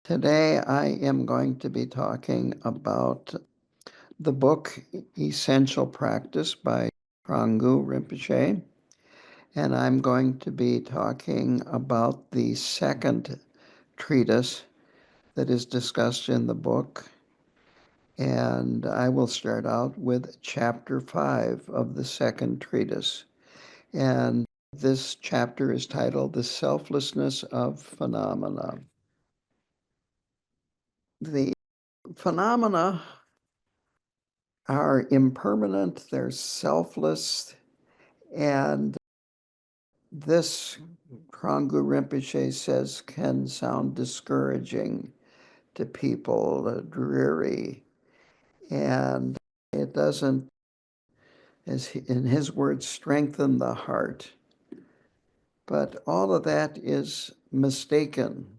Today I am going to be talking about the book Essential Practice by Thrangu Rinpoche, and I'm going to be talking about the second treatise that is discussed in the book, and I will start out with chapter 5 of the second treatise. And this chapter is titled The Selflessness of Phenomena. The phenomena are impermanent, they're selfless, and this, Thrangu Rinpoche says, can sound discouraging to people, dreary, and it doesn't, in his words, strengthen the heart. But all of that is mistaken.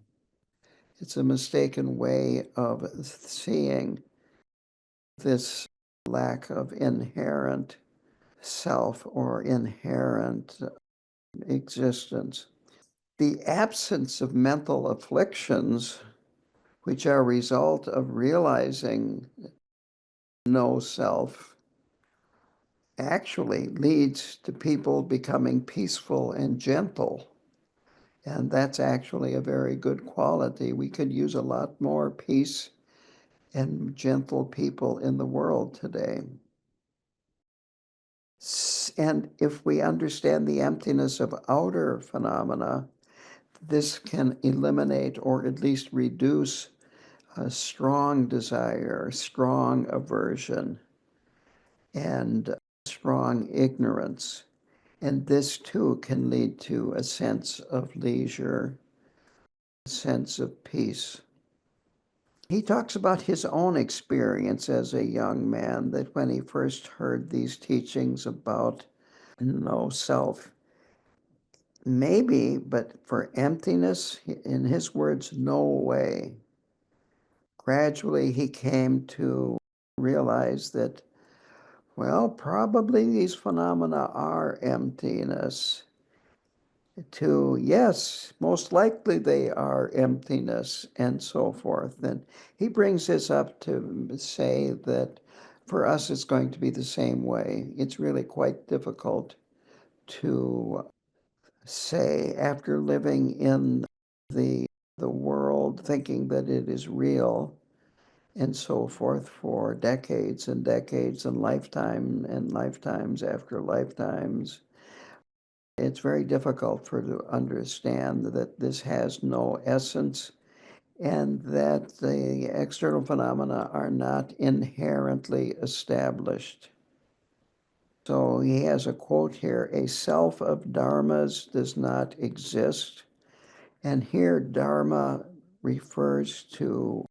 It's a mistaken way of seeing this lack of inherent self or inherent existence. The absence of mental afflictions, which are a result of realizing no self, actually leads to people becoming peaceful and gentle. And that's actually a very good quality. We could use a lot more peace and gentle people in the world today. And if we understand the emptiness of outer phenomena, this can eliminate or at least reduce a strong desire, strong aversion, and strong ignorance. And this too can lead to a sense of leisure, a sense of peace. He talks about his own experience as a young man, that when he first heard these teachings about no self, maybe, but for emptiness, in his words, no way. Gradually, he came to realize that, well, probably these phenomena are emptiness. To, yes, most likely they are emptiness, and so forth. And he brings this up to say that for us it's going to be the same way. It's really quite difficult to say, after living in the world, thinking that it is real, and so forth, for decades and decades and lifetimes after lifetimes. It's very difficult to understand that this has no essence and that the external phenomena are not inherently established. So he has a quote here: a self of dharmas does not exist. And here dharma refers to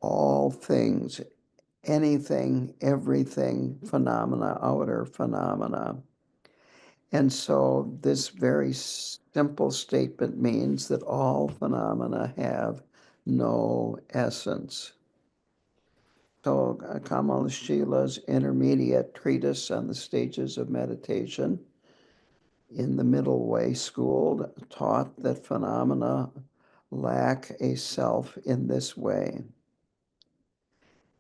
all things, anything, everything, phenomena, outer phenomena. And so this very simple statement means that all phenomena have no essence. So Kamal Shila's intermediate treatise on the stages of meditation in the middle way school taught that phenomena lack a self in this way.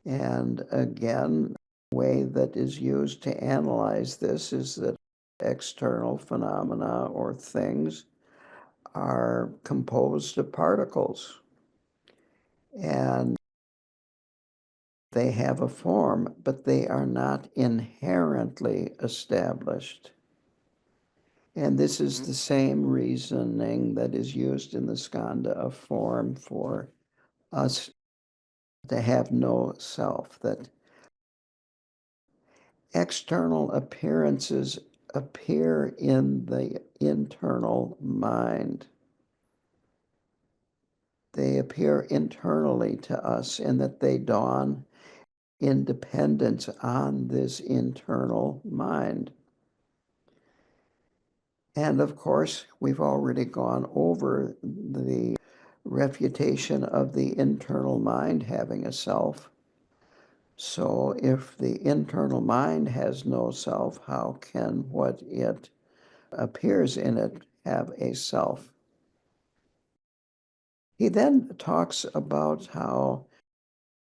And again, the way that is used to analyze this is that external phenomena or things are composed of particles, and they have a form, but they are not inherently established. And this is the same reasoning that is used in the skanda of form for us to have no self, that external appearances appear in the internal mind. They appear internally to us, and that they dawn independence on this internal mind. And of course, we've already gone over the refutation of the internal mind having a self. So if the internal mind has no self, how can what it appears in it have a self? He then talks about how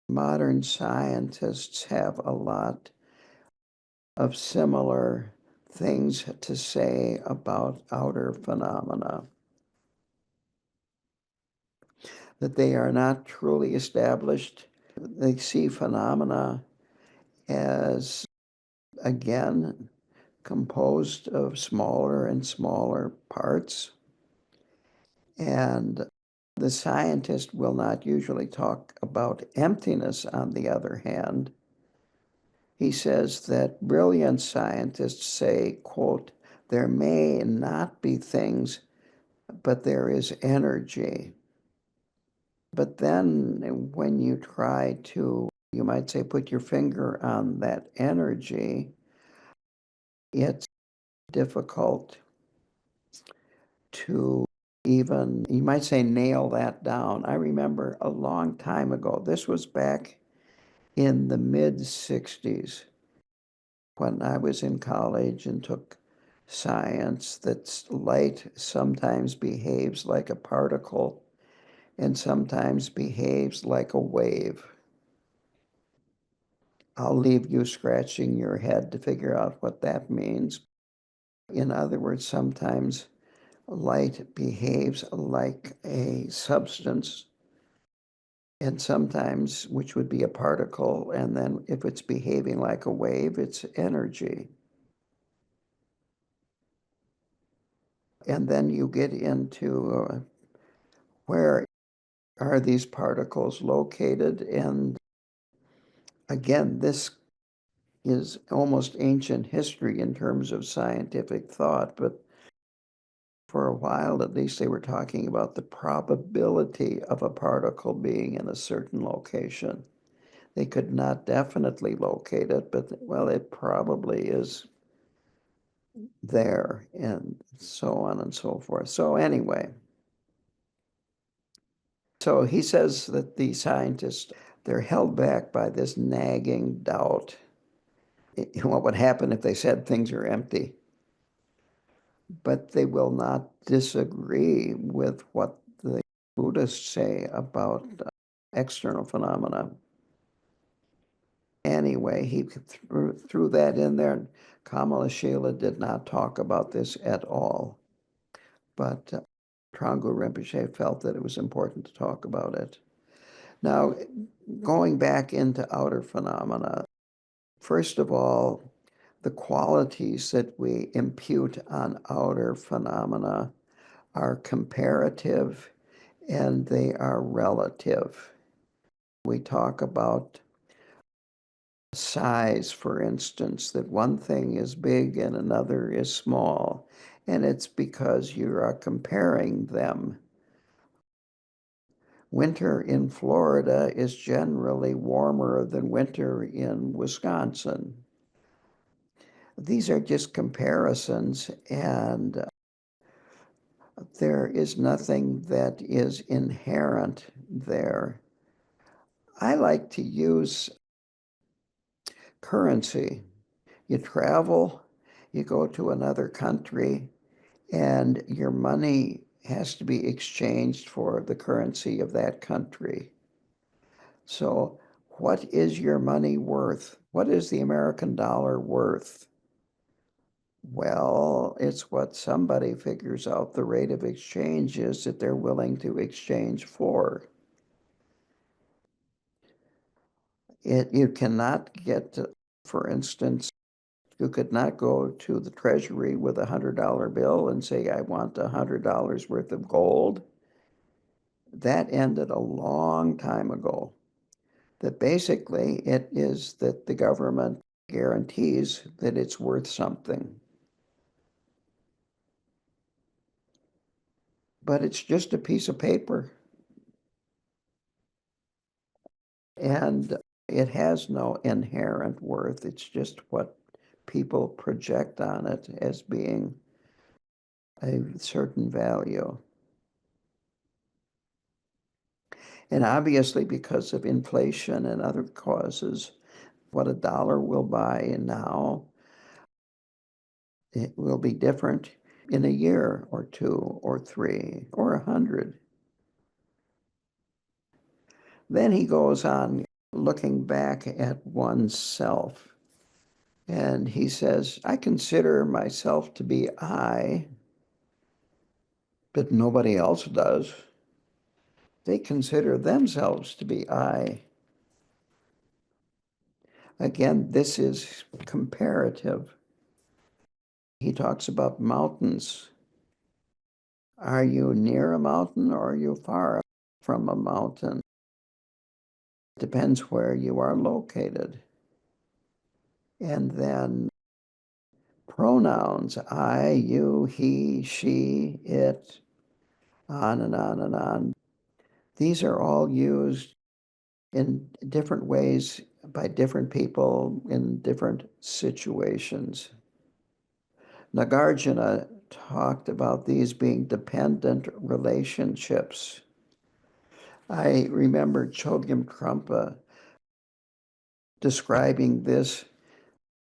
modern scientists have a lot of similar things to say about outer phenomena, that they are not truly established. They see phenomena as, again, composed of smaller and smaller parts. And the scientist will not usually talk about emptiness, on the other hand. He says that brilliant scientists say, quote, there may not be things, but there is energy. But then when you try to, you might say, put your finger on that energy, it's difficult to even, you might say, nail that down. I remember a long time ago, this was back in the mid-60s, when I was in college and took science, that light sometimes behaves like a particle and sometimes behaves like a wave. I'll leave you scratching your head to figure out what that means. In other words, sometimes light behaves like a substance, and sometimes, which would be a particle, and then if it's behaving like a wave, it's energy. And then you get into where are these particles located? And again, this is almost ancient history in terms of scientific thought, but for a while, at least, they were talking about the probability of a particle being in a certain location. They could not definitely locate it, but, well, it probably is there, and so on and so forth. So anyway, so he says that the scientists, they're held back by this nagging doubt. What would happen if they said things are empty? But they will not disagree with what the Buddhists say about external phenomena. Anyway, he threw that in there. Kamalashila did not talk about this at all, but Thrangu Rinpoche felt that it was important to talk about it. Now, going back into outer phenomena, first of all, the qualities that we impute on outer phenomena are comparative and they are relative. We talk about size, for instance, that one thing is big and another is small, and it's because you are comparing them. Winter in Florida is generally warmer than winter in Wisconsin. These are just comparisons, and there is nothing that is inherent there. I like to use currency. You travel, you go to another country, and your money has to be exchanged for the currency of that country. So, what is your money worth? What is the American dollar worth? Well, it's what somebody figures out the rate of exchange is that they're willing to exchange for. You cannot get, for instance, you could not go to the Treasury with a $100 bill and say, I want $100 worth of gold. That ended a long time ago. That basically it is that the government guarantees that it's worth something. But it's just a piece of paper. And it has no inherent worth. It's just what people project on it as being a certain value. And obviously, because of inflation and other causes, what a dollar will buy now, it will be different in a year or two or three or 100. Then he goes on looking back at oneself. And he says, I consider myself to be I, but nobody else does. They consider themselves to be I. Again, this is comparative. He talks about mountains. Are you near a mountain or are you far from a mountain? Depends where you are located. And then pronouns, I, you, he, she, it, on and on and on. These are all used in different ways by different people in different situations. Nagarjuna talked about these being dependent relationships. I remember Chogyam Trungpa describing this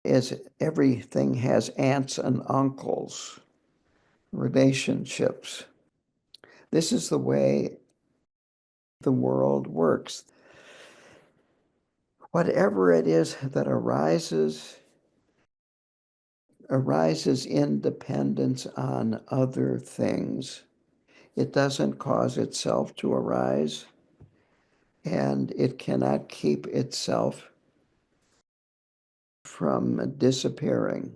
as everything has aunts and uncles, relationships. This is the way the world works. Whatever it is that arises in dependence on other things. It doesn't cause itself to arise, and it cannot keep itself from disappearing.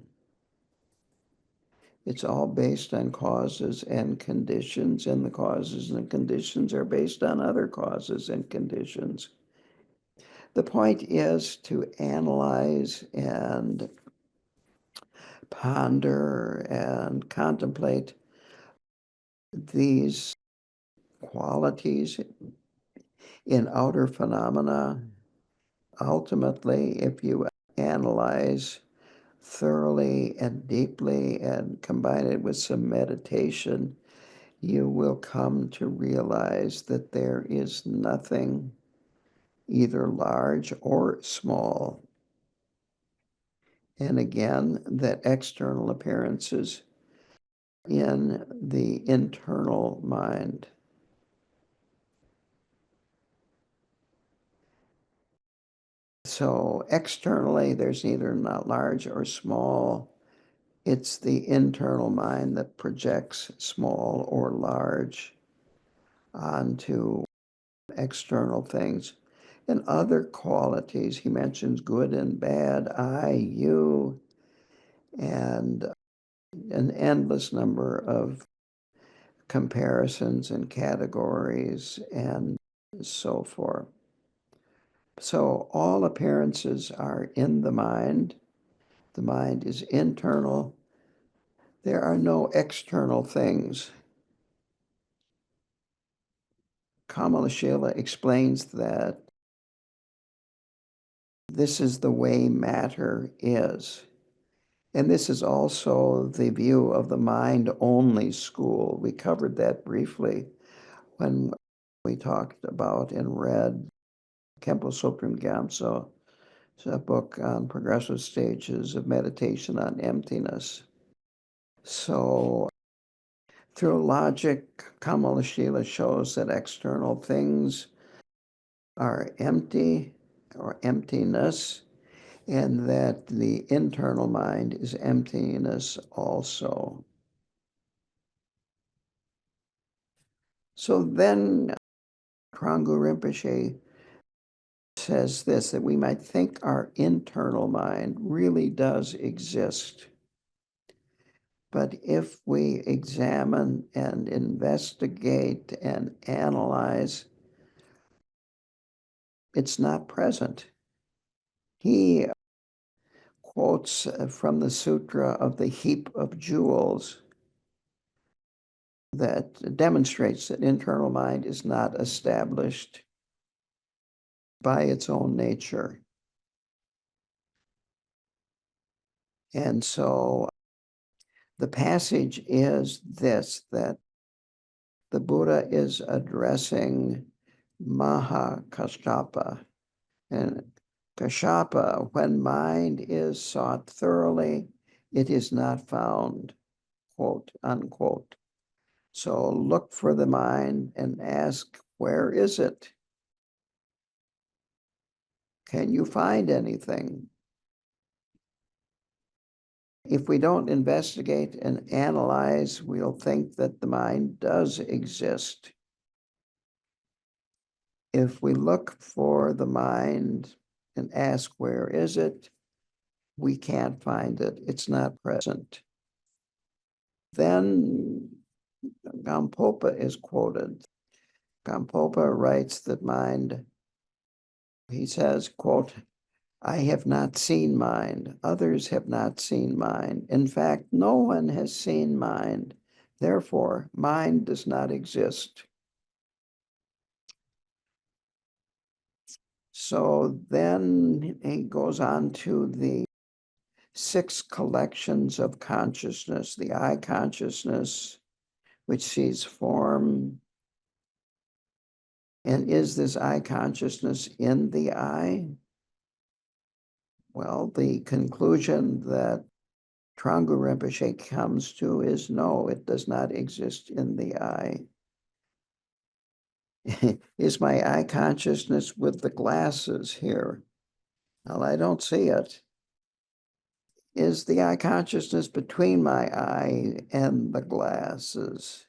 It's all based on causes and conditions, and the causes and conditions are based on other causes and conditions. The point is to analyze and ponder and contemplate these qualities in outer phenomena. Ultimately, if you analyze thoroughly and deeply and combine it with some meditation, you will come to realize that there is nothing either large or small. And again, that external appearances in the internal mind. So externally, there's neither not large or small. It's the internal mind that projects small or large onto external things. And other qualities, he mentions good and bad, I, you, and an endless number of comparisons and categories and so forth. So all appearances are in the mind. The mind is internal. There are no external things. Kamalashila explains that this is the way matter is. And this is also the view of the mind-only school. We covered that briefly when we talked about and read Kempo Soprim Gyamtso, a book on progressive stages of meditation on emptiness. So through logic, Kamalashila shows that external things are empty or emptiness, and that the internal mind is emptiness also. So then Thrangu Rinpoche says this, that we might think our internal mind really does exist. But if we examine and investigate and analyze, it's not present. He quotes from the Sutra of the Heap of Jewels that demonstrates that internal mind is not established by its own nature. And so the passage is this, that the Buddha is addressing Mahakashapa. And Kashapa, when mind is sought thoroughly, it is not found, quote, unquote. So look for the mind and ask, where is it? Can you find anything? If we don't investigate and analyze, we'll think that the mind does exist. If we look for the mind and ask, where is it? We can't find it. It's not present. Then Gampopa is quoted. Gampopa writes that mind, he says, quote, I have not seen mind. Others have not seen mind. In fact, no one has seen mind. Therefore, mind does not exist. So then he goes on to the 6 collections of consciousness, the I consciousness, which sees form. And is this I consciousness in the I? Well, the conclusion that Thrangu Rinpoche comes to is no, it does not exist in the I. Is my I consciousness with the glasses here? Well, I don't see it. Is the I consciousness between my eye and the glasses?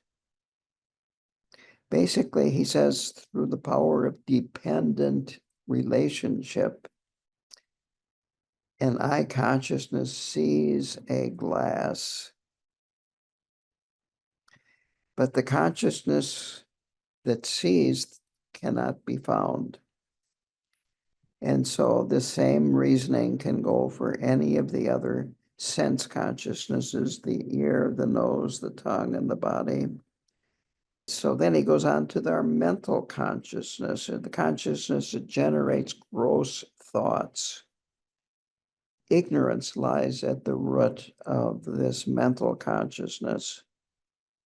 Basically, he says, through the power of dependent relationship, an I consciousness sees a glass, but the consciousness that sees cannot be found. And so the same reasoning can go for any of the other sense consciousnesses, the ear, the nose, the tongue, and the body. So then he goes on to our mental consciousness, the consciousness that generates gross thoughts. Ignorance lies at the root of this mental consciousness.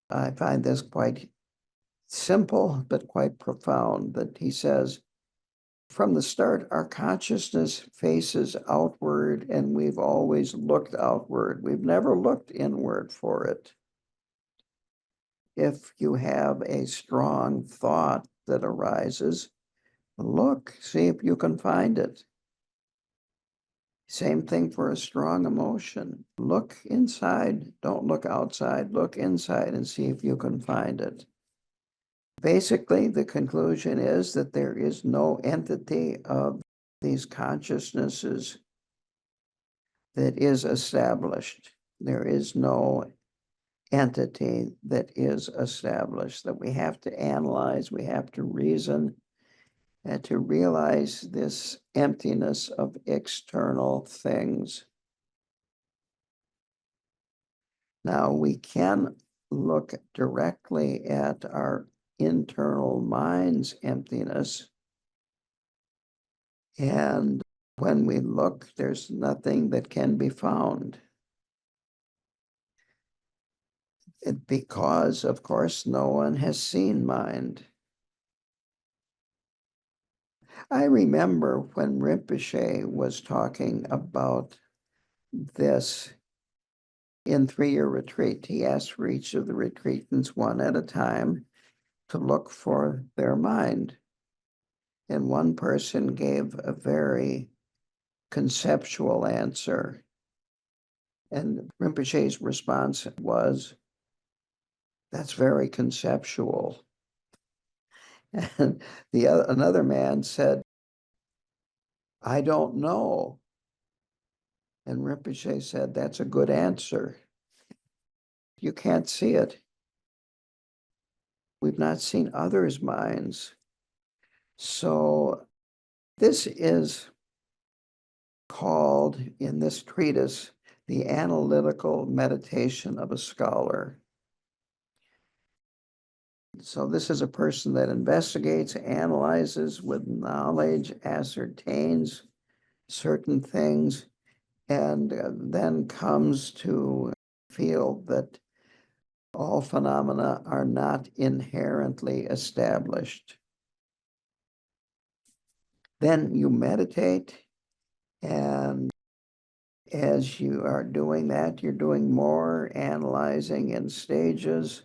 I find this quite simple, but quite profound, that he says, from the start, our consciousness faces outward, and we've always looked outward. We've never looked inward for it. If you have a strong thought that arises, look, see if you can find it. Same thing for a strong emotion. Look inside, don't look outside, look inside and see if you can find it. Basically, the conclusion is that there is no entity of these consciousnesses that is established. There is no entity that is established, that we have to analyze, we have to reason, and to realize this emptiness of external things. Now, we can look directly at our internal mind's emptiness, and when we look, there's nothing that can be found. Because, of course, no one has seen mind. I remember when Rinpoche was talking about this in 3-year retreat, he asked for each of the retreatants one at a time to look for their mind. And one person gave a very conceptual answer. And Rinpoche's response was, that's very conceptual. And another man said, I don't know. And Rinpoche said, that's a good answer. You can't see it. We've not seen others' minds. So this is called, in this treatise, the analytical meditation of a scholar. So this is a person that investigates, analyzes with knowledge, ascertains certain things, and then comes to feel that all phenomena are not inherently established. Then you meditate, and as you are doing that, you're doing more analyzing in stages.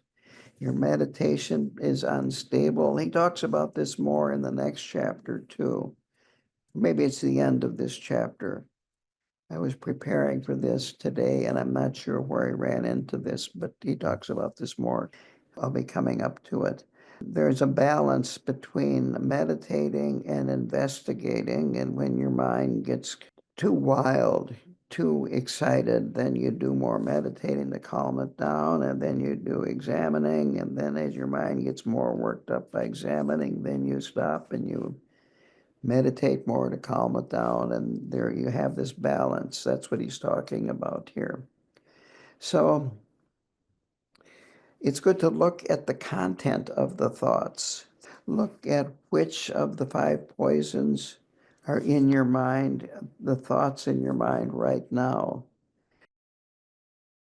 Your meditation is unstable. He talks about this more in the next chapter too. maybe it's the end of this chapter. I was preparing for this today, and I'm not sure where I ran into this, but he talks about this more. I'll be coming up to it. There's a balance between meditating and investigating, and when your mind gets too wild, too excited, then you do more meditating to calm it down, and then you do examining, and then as your mind gets more worked up by examining, then you stop and you meditate more to calm it down, and there you have this balance. That's what he's talking about here. So it's good to look at the content of the thoughts. Look at which of the five poisons are in your mind, the thoughts in your mind right now.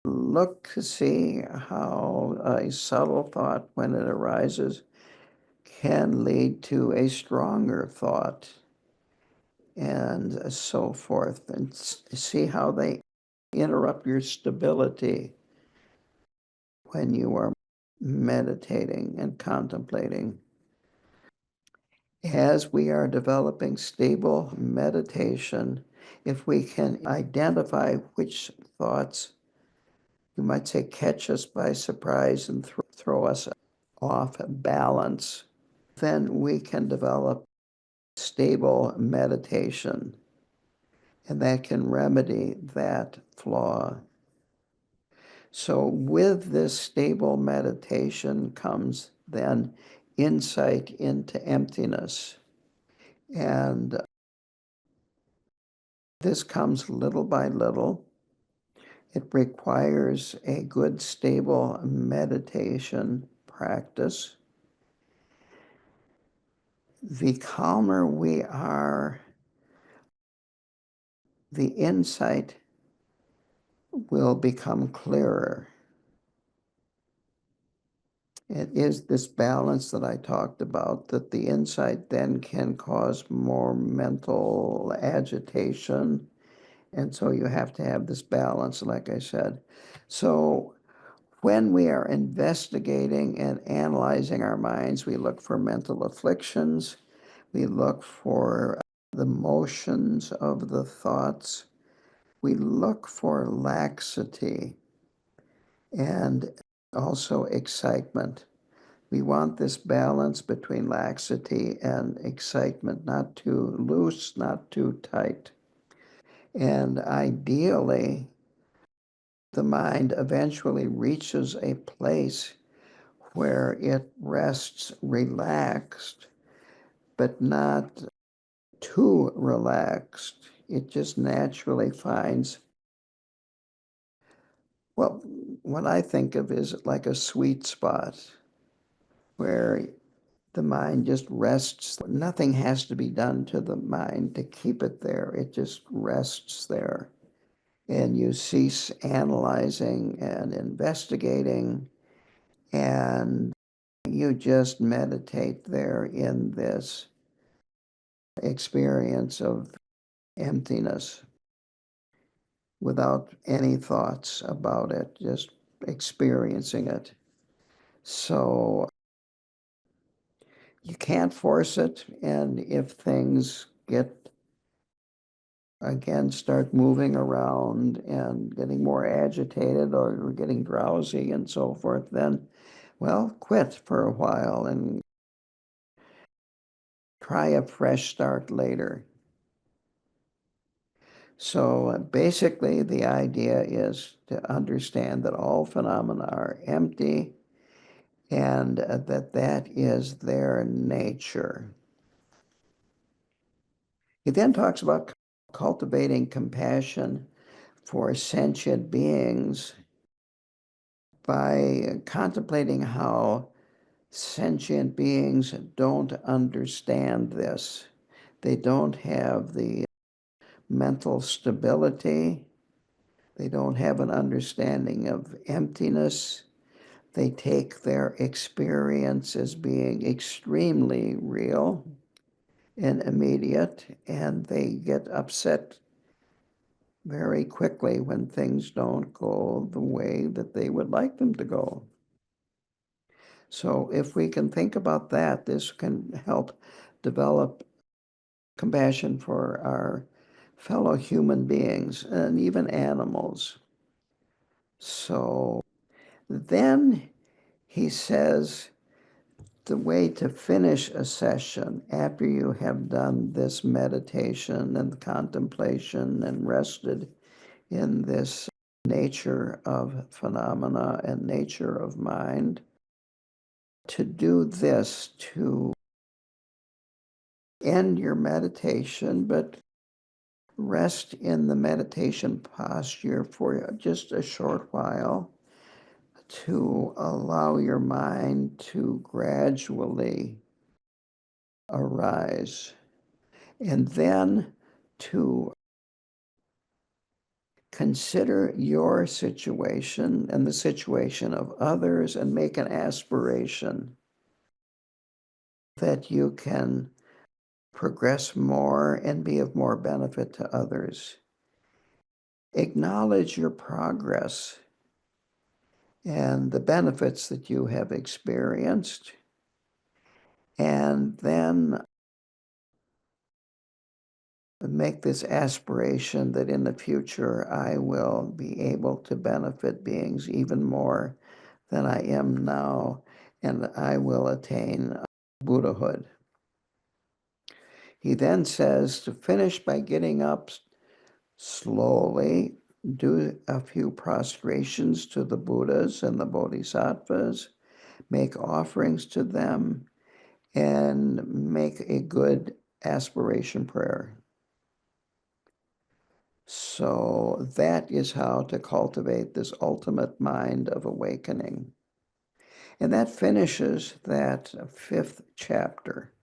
Look to see how a subtle thought, when it arises, can lead to a stronger thought, and so forth, and see how they interrupt your stability when you are meditating and contemplating. As we are developing stable meditation, if we can identify which thoughts, you might say, catch us by surprise and throw us off balance, then we can develop stable meditation, and that can remedy that flaw. So with this stable meditation comes then insight into emptiness. And this comes little by little. It requires a good, stable meditation practice. The calmer we are, the insight will become clearer. It is this balance that I talked about, that the insight then can cause more mental agitation. And so you have to have this balance, like I said. So when we are investigating and analyzing our minds, we look for mental afflictions. We look for the motions of the thoughts. We look for laxity and also excitement. We want this balance between laxity and excitement, not too loose, not too tight. And ideally, the mind eventually reaches a place where it rests relaxed, but not too relaxed. It just naturally finds, well, what I think of is like a sweet spot where the mind just rests. Nothing has to be done to the mind to keep it there. It just rests there. And you cease analyzing and investigating, and you just meditate there in this experience of emptiness without any thoughts about it, just experiencing it. So you can't force it, and if things start moving around and getting more agitated or getting drowsy and so forth, then, well, quit for a while and try a fresh start later. So basically, the idea is to understand that all phenomena are empty, and that is their nature. He then talks about cultivating compassion for sentient beings by contemplating how sentient beings don't understand this. They don't have the mental stability. They don't have an understanding of emptiness. They take their experience as being extremely real and immediate, and they get upset very quickly when things don't go the way that they would like them to go. So if we can think about that, this can help develop compassion for our fellow human beings and even animals. So then he says the way to finish a session after you have done this meditation and contemplation and rested in this nature of phenomena and nature of mind, to do this, to end your meditation, but rest in the meditation posture for just a short while to allow your mind to gradually arise, and then to consider your situation and the situation of others and make an aspiration that you can progress more and be of more benefit to others. Acknowledge your progress and the benefits that you have experienced, and then make this aspiration that in the future I will be able to benefit beings even more than I am now, and I will attain Buddhahood. He then says to finish by getting up slowly, do a few prostrations to the Buddhas and the Bodhisattvas, make offerings to them, and make a good aspiration prayer. So that is how to cultivate this ultimate mind of awakening. And that finishes that 5th chapter.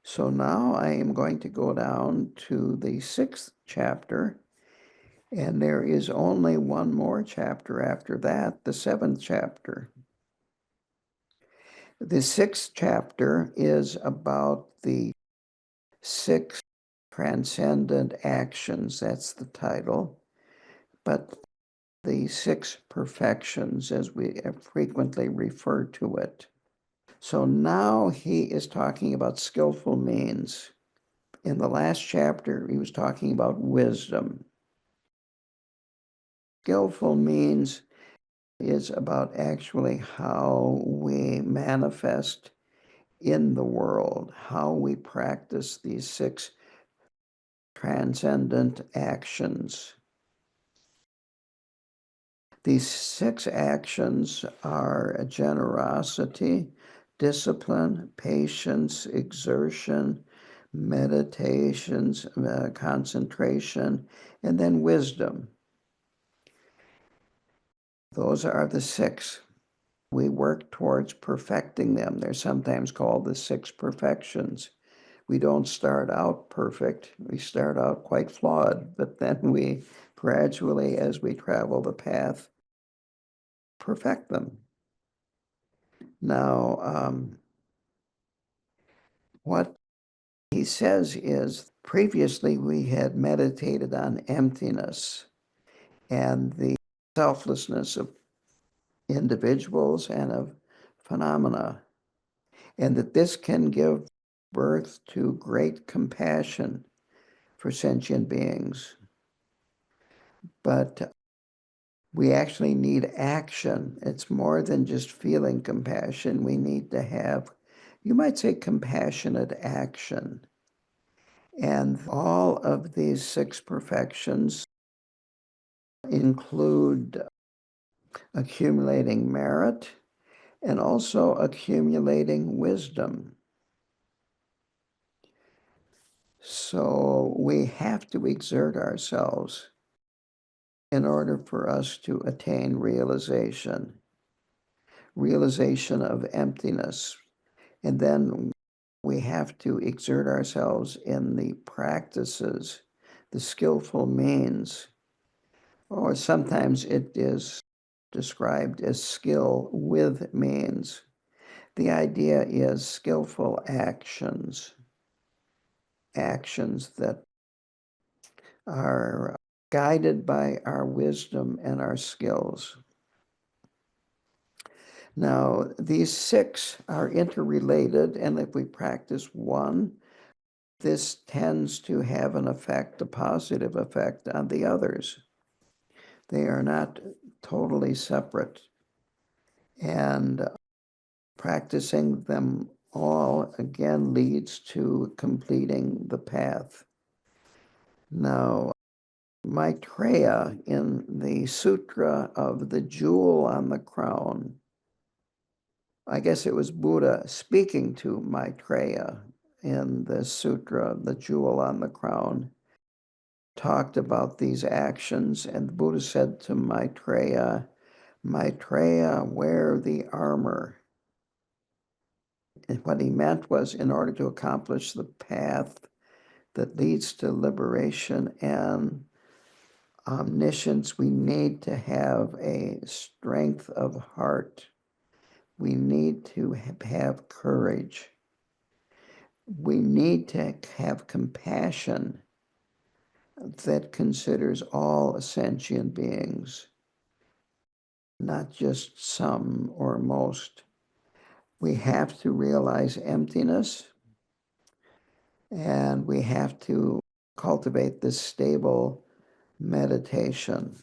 So now I am going to go down to the 6th chapter, and there is only one more chapter after that, the 7th chapter. The 6th chapter is about the 6 transcendent actions, that's the title, but the 6 perfections, as we frequently refer to it. So now he is talking about skillful means. In the last chapter, he was talking about wisdom. Skillful means is about actually how we manifest in the world, how we practice these 6 transcendent actions. These 6 actions are generosity, discipline, patience, exertion, meditations, concentration, and then wisdom. Those are the 6. We work towards perfecting them. They're sometimes called the 6 perfections. We don't start out perfect. We start out quite flawed, but then we gradually, as we travel the path, perfect them. Now, what he says is previously we had meditated on emptiness and the selflessness of individuals and of phenomena, and that this can give birth to great compassion for sentient beings. But we actually need action. It's more than just feeling compassion. We need to have, you might say, compassionate action. And all of these 6 perfections include accumulating merit and also accumulating wisdom. So we have to exert ourselves in order for us to attain realization of emptiness. And then we have to exert ourselves in the practices, the skillful means, or sometimes it is described as skill with means. The idea is skillful actions that are guided by our wisdom and our skills. Now, these 6 are interrelated, and if we practice one, this tends to have an effect, a positive effect on the others. They are not totally separate. And practicing them all, again, leads to completing the path. Now, Maitreya, in the Sutra of the Jewel on the Crown, I guess it was Buddha speaking to Maitreya in the Sutra, the Jewel on the Crown, talked about these actions, and the Buddha said to Maitreya, Maitreya, wear the armor. And what he meant was, in order to accomplish the path that leads to liberation and omniscience, we need to have a strength of heart. We need to have courage. We need to have compassion that considers all sentient beings, not just some or most. We have to realize emptiness, and we have to cultivate this stable meditation.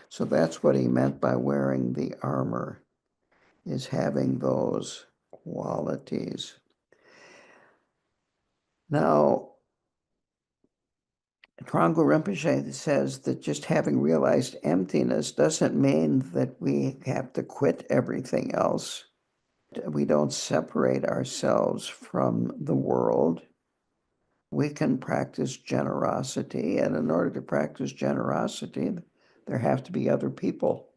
So that's what he meant by wearing the armor, is having those qualities. Now, Thrangu Rinpoche says that just having realized emptiness doesn't mean that we have to quit everything else. We don't separate ourselves from the world. We can practice generosity, and in order to practice generosity, there have to be other people,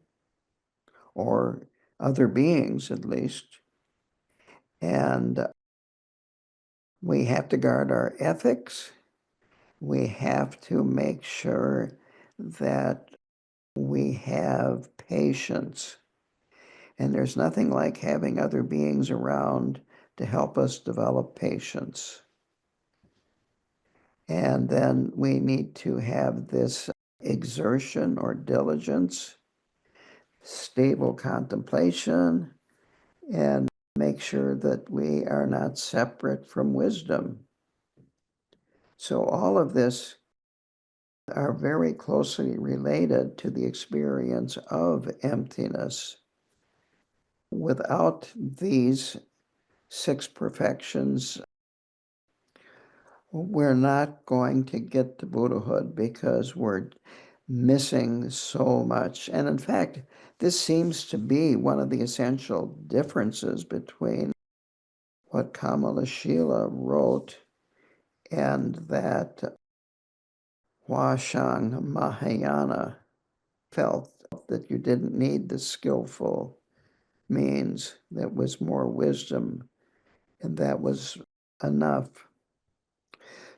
or other beings at least. And we have to guard our ethics. We have to make sure that we have patience. And there's nothing like having other beings around to help us develop patience. And then we need to have this exertion or diligence, stable contemplation, and make sure that we are not separate from wisdom. So all of this are very closely related to the experience of emptiness. Without these 6 perfections, we're not going to get to Buddhahood because we're missing so much. And in fact, this seems to be one of the essential differences between what Kamalashila wrote and that Huashang Mahayana felt that you didn't need the skillful means, that was more wisdom, and that was enough.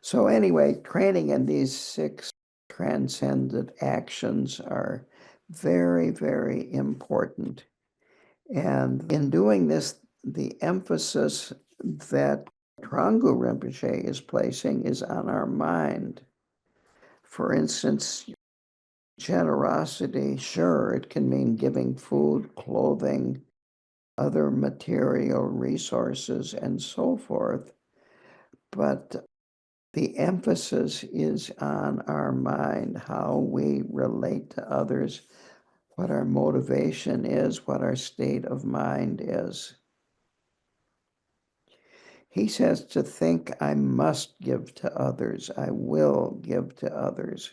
So anyway, training in these 6 transcendent actions are very, very important. And in doing this, the emphasis that Thrangu Rinpoche is placing is on our mind. For instance, generosity, sure, it can mean giving food, clothing, other material resources, and so forth. But the emphasis is on our mind, how we relate to others, what our motivation is, what our state of mind is. He says to think, I must give to others, I will give to others.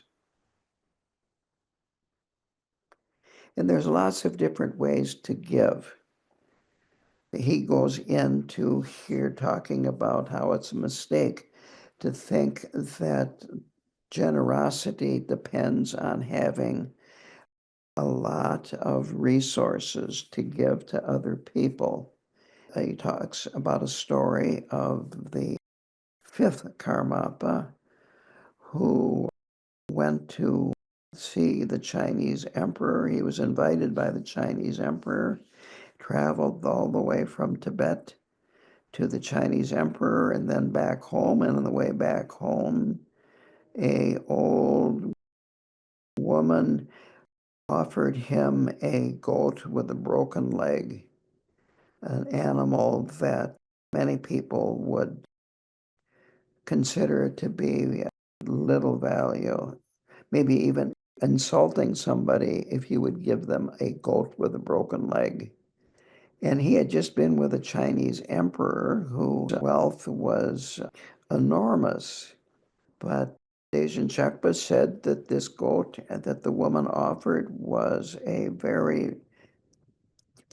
And there's lots of different ways to give. He goes into here talking about how it's a mistake to think that generosity depends on having a lot of resources to give to other people. He talks about a story of the 5th Karmapa who went to see the Chinese emperor. He was invited by the Chinese emperor, traveled all the way from Tibet to the Chinese emperor and then back home. And on the way back home, an old woman offered him a goat with a broken leg. an animal that many people would consider to be little value, maybe even insulting somebody if you would give them a goat with a broken leg. And he had just been with a Chinese emperor whose wealth was enormous. But Ajahn Chakpa said that this goat that the woman offered was a very,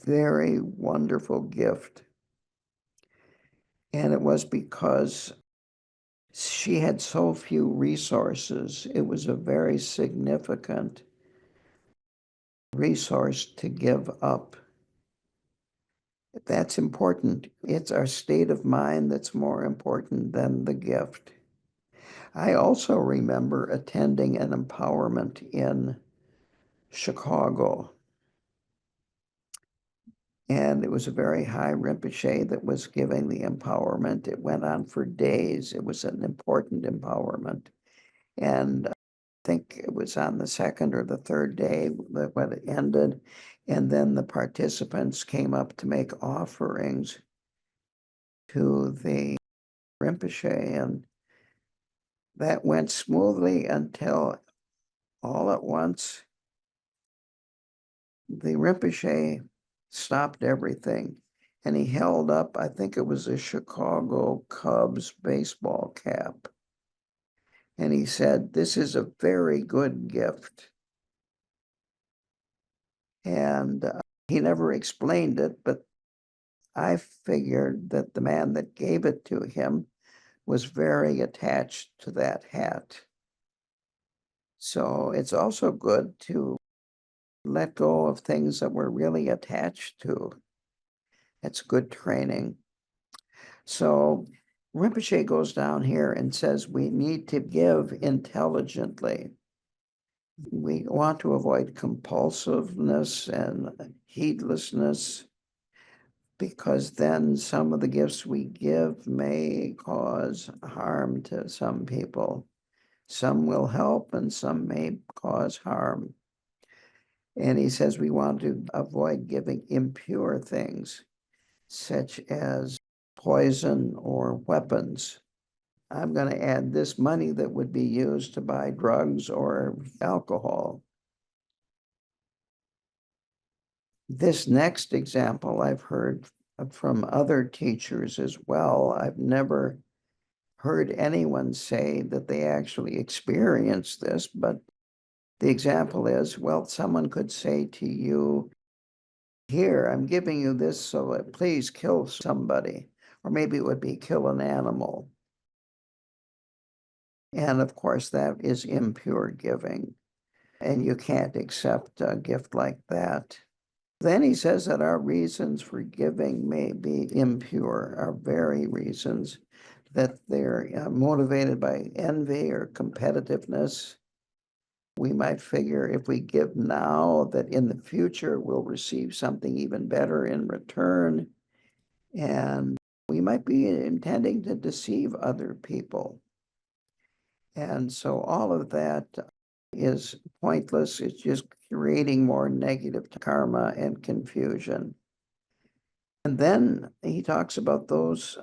very wonderful gift. And it was because she had so few resources. It was a very significant resource to give up. That's important. It's our state of mind that's more important than the gift. I also remember attending an empowerment in Chicago. And it was a very high Rinpoche that was giving the empowerment. It went on for days. It was an important empowerment. And I think it was on the second or the third day that when it ended. And then the participants came up to make offerings to the Rinpoche. And that went smoothly until all at once the Rinpoche stopped everything. And he held up, I think it was a Chicago Cubs baseball cap. And he said, "This is a very good gift." And he never explained it, but I figured that the man that gave it to him was very attached to that hat. So it's also good to let go of things that we're really attached to. It's good training. So Rinpoche goes down here and says we need to give intelligently. We want to avoid compulsiveness and heedlessness, because then some of the gifts we give may cause harm to some people. Some will help and some may cause harm. And he says we want to avoid giving impure things, such as poison or weapons. I'm going to add this: money that would be used to buy drugs or alcohol. This next example I've heard from other teachers as well. I've never heard anyone say that they actually experienced this, but the example is, well, someone could say to you, "Here, I'm giving you this, so please kill somebody." Or maybe it would be kill an animal. And of course, that is impure giving, and you can't accept a gift like that. Then he says that our reasons for giving may be impure, our very reasons, that they're motivated by envy or competitiveness. We might figure if we give now that in the future we'll receive something even better in return. And we might be intending to deceive other people. And so all of that is pointless. It's just creating more negative karma and confusion. And then he talks about those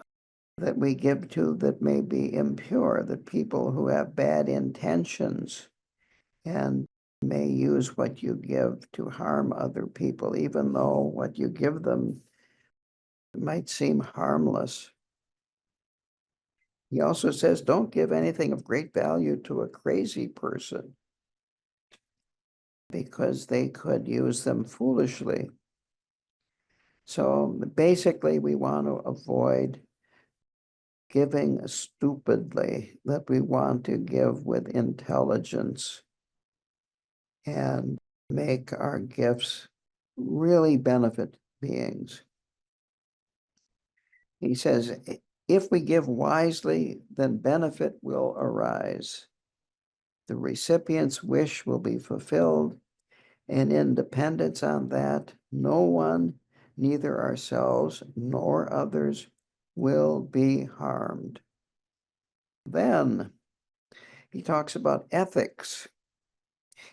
that we give to that may be impure, that people who have bad intentions and may use what you give to harm other people, even though what you give them might seem harmless. He also says, don't give anything of great value to a crazy person, because they could use them foolishly. So basically, we want to avoid giving stupidly, that we want to give with intelligence and make our gifts really benefit beings. He says, if we give wisely, then benefit will arise. The recipient's wish will be fulfilled, and in dependence on that, no one, neither ourselves nor others, will be harmed. Then he talks about ethics.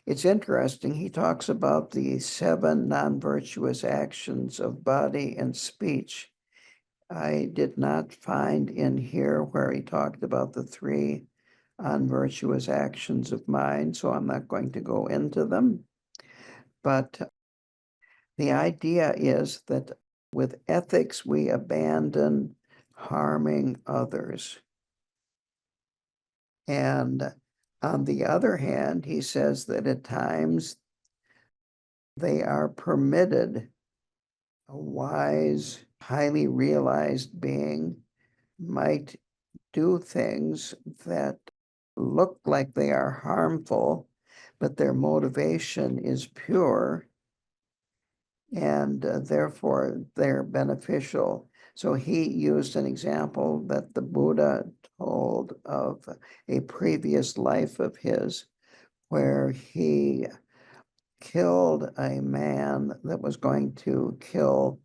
It's interesting. He talks about the 7 non-virtuous actions of body and speech. I did not find in here where he talked about the 3 unvirtuous actions of mind, so I'm not going to go into them. But the idea is that with ethics, we abandon harming others. And on the other hand, he says that at times they are permitted. A wise, highly realized being might do things that look like they are harmful, but their motivation is pure, and therefore they're beneficial. So he used an example that the Buddha told of a previous life of his where he killed a man that was going to kill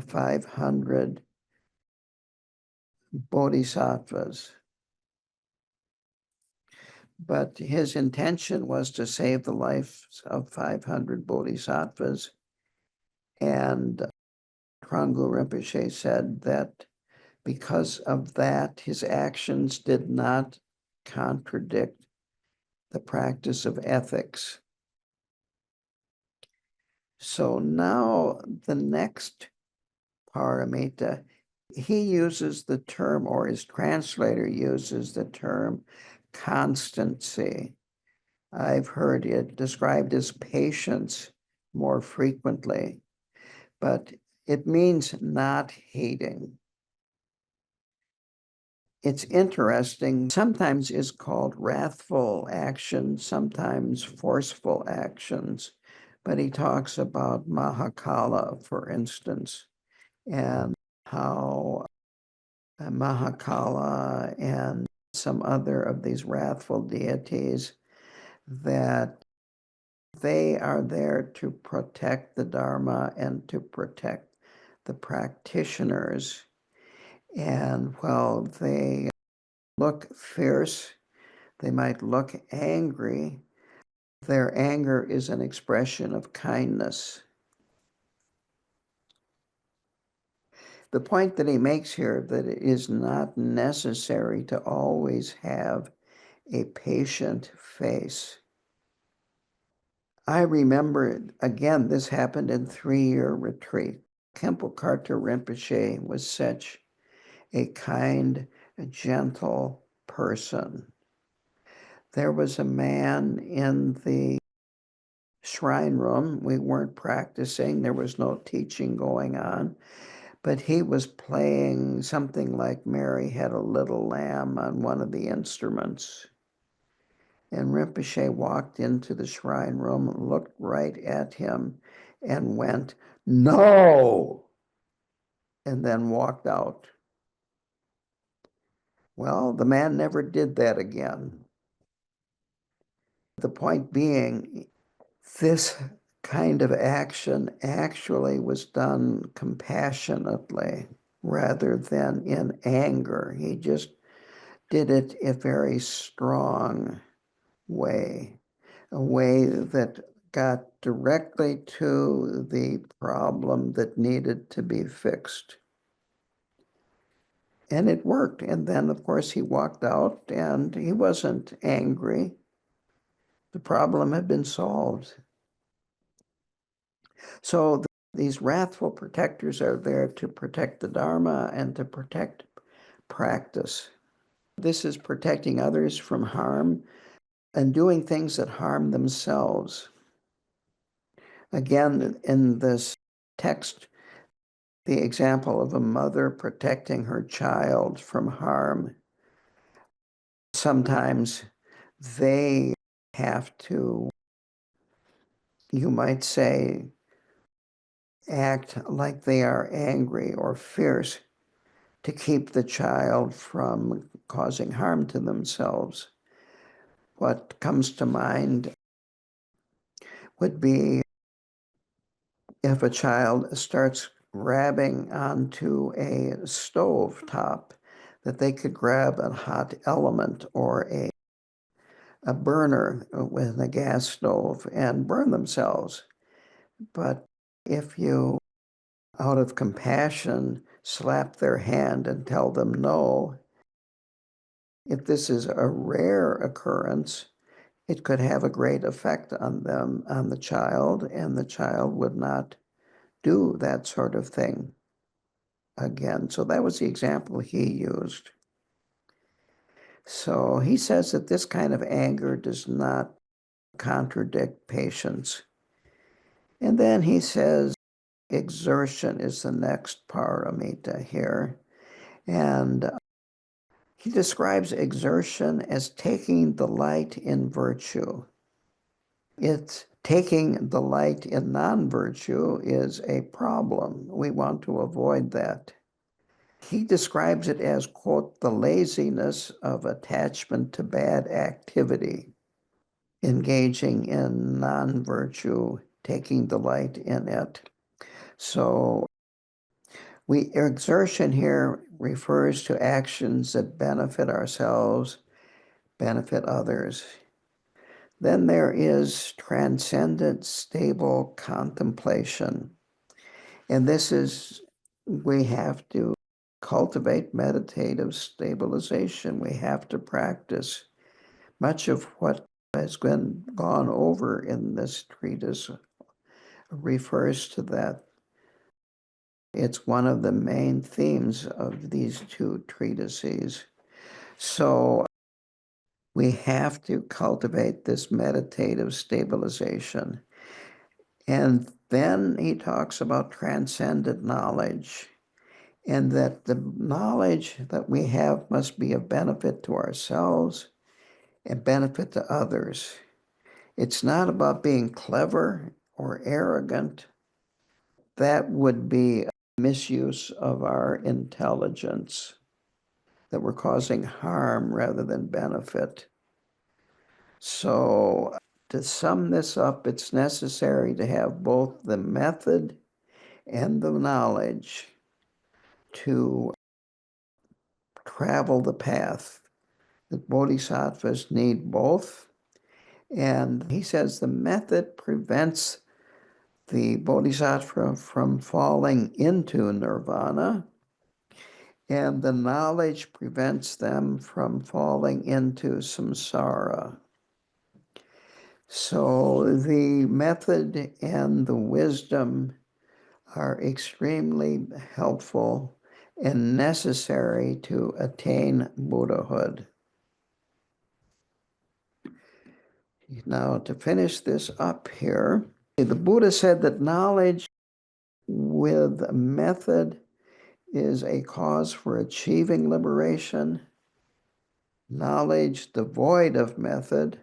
500 bodhisattvas. But his intention was to save the lives of 500 bodhisattvas. And Thrangu Rinpoche said that because of that, his actions did not contradict the practice of ethics. So now the next paramita, he uses the term, or his translator uses the term, constancy. I've heard it described as patience more frequently, but it means not hating. It's interesting, sometimes it's called wrathful actions, sometimes forceful actions, but he talks about Mahakala, for instance, and how Mahakala and some other of these wrathful deities, that they are there to protect the Dharma and to protect the practitioners. And while they look fierce, they might look angry, their anger is an expression of kindness. The point that he makes here, that it is not necessary to always have a patient face. I remember, again, this happened in 3-year retreat. Khenpo Karthar Rinpoche was such a kind, gentle person. There was a man in the shrine room. We weren't practicing. There was no teaching going on. But he was playing something like Mary Had a Little Lamb on one of the instruments. And Rinpoche walked into the shrine room, looked right at him, and went, "No!" and then walked out. Well, the man never did that again. The point being, this kind of action actually was done compassionately rather than in anger. He just did it a very strong way, a way that got directly to the problem that needed to be fixed. And it worked. And then, of course, he walked out and he wasn't angry. The problem had been solved. So these wrathful protectors are there to protect the Dharma and to protect practice. This is protecting others from harm and doing things that harm themselves. Again, in this text, the example of a mother protecting her child from harm. Sometimes they have to, you might say, act like they are angry or fierce to keep the child from causing harm to themselves. What comes to mind would be if a child starts grabbing onto a stove top, that they could grab a hot element or a a burner with a gas stove and burn themselves. But if you, out of compassion, slap their hand and tell them no, if this is a rare occurrence, it could have a great effect on them, on the child, and the child would not do that sort of thing again. So that was the example he used. So he says that this kind of anger does not contradict patience. And then he says exertion is the next paramita here. And he describes exertion as taking delight in virtue. It's taking delight in non-virtue is a problem. We want to avoid that. He describes it as, quote, the laziness of attachment to bad activity, engaging in non-virtue, taking delight in it. So exertion here refers to actions that benefit ourselves, benefit others. Then there is transcendent, stable contemplation. And this is, we have to cultivate meditative stabilization. We have to practice. Much of what has been gone over in this treatise refers to that. It's one of the main themes of these two treatises. So we have to cultivate this meditative stabilization. And then he talks about transcendent knowledge, and that the knowledge that we have must be of benefit to ourselves and benefit to others. It's not about being clever or arrogant. That would be a misuse of our intelligence, that we're causing harm rather than benefit. So to sum this up, it's necessary to have both the method and the knowledge to travel the path. The bodhisattvas need both. And he says the method prevents the bodhisattva from falling into nirvana, and the knowledge prevents them from falling into samsara. So the method and the wisdom are extremely helpful and necessary to attain Buddhahood. Now, to finish this up here, the Buddha said that knowledge with method is a cause for achieving liberation. Knowledge devoid of method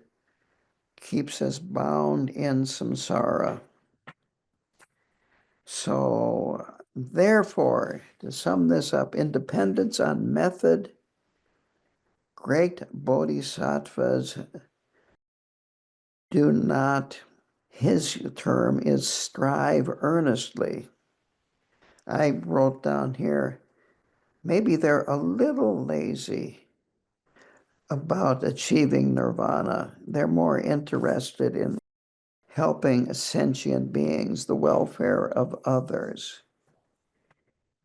keeps us bound in samsara. So, therefore, to sum this up, independence on method, great bodhisattvas do not, his term is strive earnestly. I wrote down here, maybe they're a little lazy about achieving nirvana. They're more interested in helping sentient beings, the welfare of others.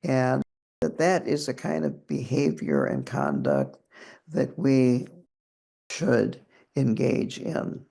And that is the kind of behavior and conduct that we should engage in.